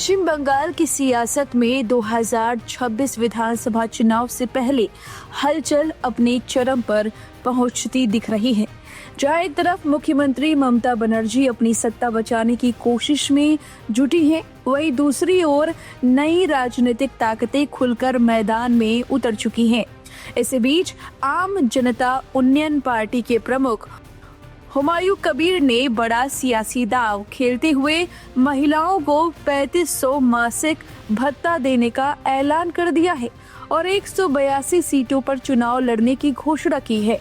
पश्चिम बंगाल की सियासत में 2026 विधानसभा चुनाव से पहले हलचल अपने चरम पर पहुंचती दिख रही है। जहां एक तरफ मुख्यमंत्री ममता बनर्जी अपनी सत्ता बचाने की कोशिश में जुटी हैं, वहीं दूसरी ओर नई राजनीतिक ताकतें खुलकर मैदान में उतर चुकी हैं। इसी बीच आम जनता उन्नयन पार्टी के प्रमुख हुमायूं कबीर ने बड़ा सियासी दांव खेलते हुए महिलाओं को 3500 मासिक भत्ता देने का ऐलान कर दिया है और 182 सीटों पर चुनाव लड़ने की घोषणा की है।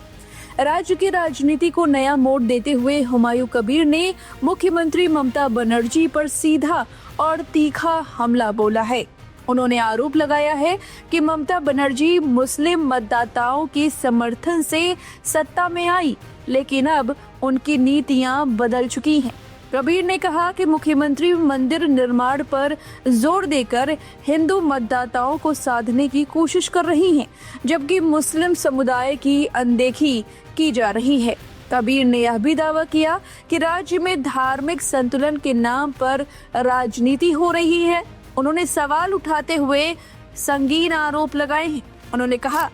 राज्य की राजनीति को नया मोड़ देते हुए हुमायूं कबीर ने मुख्यमंत्री ममता बनर्जी पर सीधा और तीखा हमला बोला है। उन्होंने आरोप लगाया है कि ममता बनर्जी मुस्लिम मतदाताओं के समर्थन से सत्ता में आई, लेकिन अब उनकी नीतियां बदल चुकी हैं। कबीर ने कहा कि मुख्यमंत्री मंदिर निर्माण पर जोर देकर हिंदू मतदाताओं को साधने की कोशिश कर रही हैं, जबकि मुस्लिम समुदाय की अनदेखी की जा रही है। कबीर ने यह भी दावा किया कि राज्य में धार्मिक संतुलन के नाम पर राजनीति हो रही है। उन्होंने सवाल उठाते हुए संगीन आरोप लगाए हैं। उन्होंने कहा,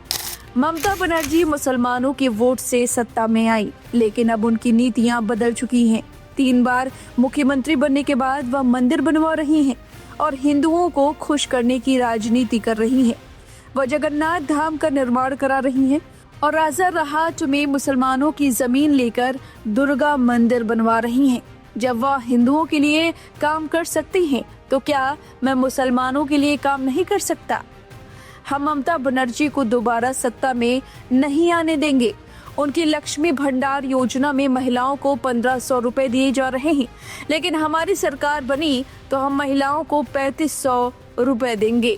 ममता बनर्जी मुसलमानों के वोट से सत्ता में आई, लेकिन अब उनकी नीतियां बदल चुकी हैं। 3 बार मुख्यमंत्री बनने के बाद वह मंदिर बनवा रही हैं और हिंदुओं को खुश करने की राजनीति कर रही हैं। वह जगन्नाथ धाम का निर्माण करा रही हैं और राजारहाट में मुसलमानों की जमीन लेकर दुर्गा मंदिर बनवा रही हैं। जब वह हिंदुओं के लिए काम कर सकती हैं, तो क्या मैं मुसलमानों के लिए काम नहीं कर सकता? हम ममता बनर्जी को दोबारा सत्ता में नहीं आने देंगे। उनकी लक्ष्मी भंडार योजना में महिलाओं को 1500 रुपए दिए जा रहे हैं, लेकिन हमारी सरकार बनी तो हम महिलाओं को 3500 रुपए देंगे।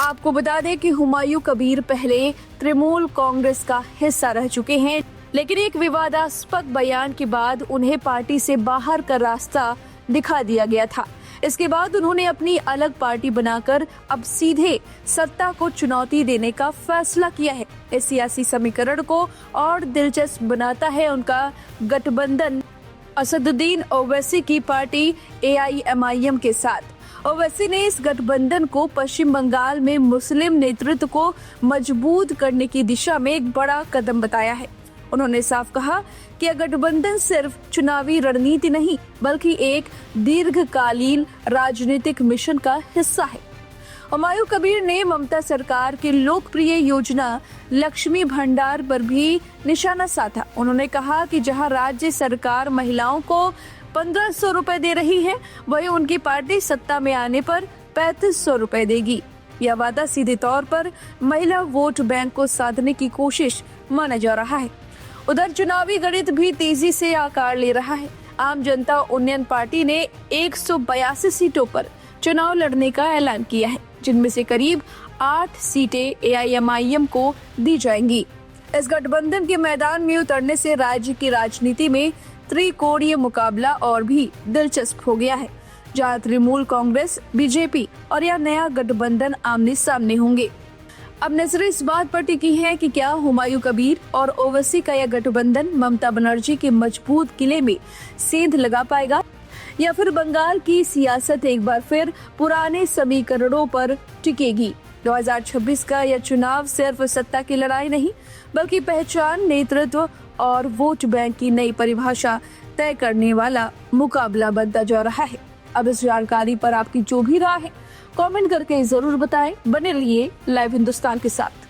आपको बता दें कि हुमायूं कबीर पहले तृणमूल कांग्रेस का हिस्सा रह चुके हैं, लेकिन एक विवादास्पद बयान के बाद उन्हें पार्टी से बाहर का रास्ता दिखा दिया गया था। इसके बाद उन्होंने अपनी अलग पार्टी बनाकर अब सीधे सत्ता को चुनौती देने का फैसला किया है। इस सियासी समीकरण को और दिलचस्प बनाता है उनका गठबंधन असदुद्दीन ओवैसी की पार्टी AIMIM के साथ। ओवैसी ने इस गठबंधन को पश्चिम बंगाल में मुस्लिम नेतृत्व को मजबूत करने की दिशा में एक बड़ा कदम बताया है। उन्होंने साफ कहा कि यह गठबंधन सिर्फ चुनावी रणनीति नहीं, बल्कि एक दीर्घकालीन राजनीतिक मिशन का हिस्सा है। हुमायूं कबीर ने ममता सरकार की लोकप्रिय योजना लक्ष्मी भंडार पर भी निशाना साधा। उन्होंने कहा कि जहां राज्य सरकार महिलाओं को 1500 रुपए दे रही है, वहीं उनकी पार्टी सत्ता में आने पर 3500 रुपए देगी। यह वादा सीधे तौर पर महिला वोट बैंक को साधने की कोशिश माना जा रहा है। उधर चुनावी गणित भी तेजी से आकार ले रहा है। आम जनता उन्नयन पार्टी ने 182 सीटों पर चुनाव लड़ने का ऐलान किया है, जिनमें से करीब 8 सीटें AIMIM को दी जाएंगी। इस गठबंधन के मैदान में उतरने से राज्य की राजनीति में त्रिकोणीय मुकाबला और भी दिलचस्प हो गया है, जहां तृणमूल कांग्रेस, BJP और यह नया गठबंधन आमने सामने होंगे। अब नजरें इस बात पर टिकी है कि क्या हुमायूं कबीर और ओवैसी का यह गठबंधन ममता बनर्जी के मजबूत किले में सेंध लगा पाएगा, या फिर बंगाल की सियासत एक बार फिर पुराने समीकरणों पर टिकेगी। 2026 का यह चुनाव सिर्फ सत्ता की लड़ाई नहीं, बल्कि पहचान, नेतृत्व और वोट बैंक की नई परिभाषा तय करने वाला मुकाबला बनता जा रहा है। अब इस जानकारी पर आपकी जो भी राय है, कमेंट करके जरूर बताएं। बने रहिए लाइव हिंदुस्तान के साथ।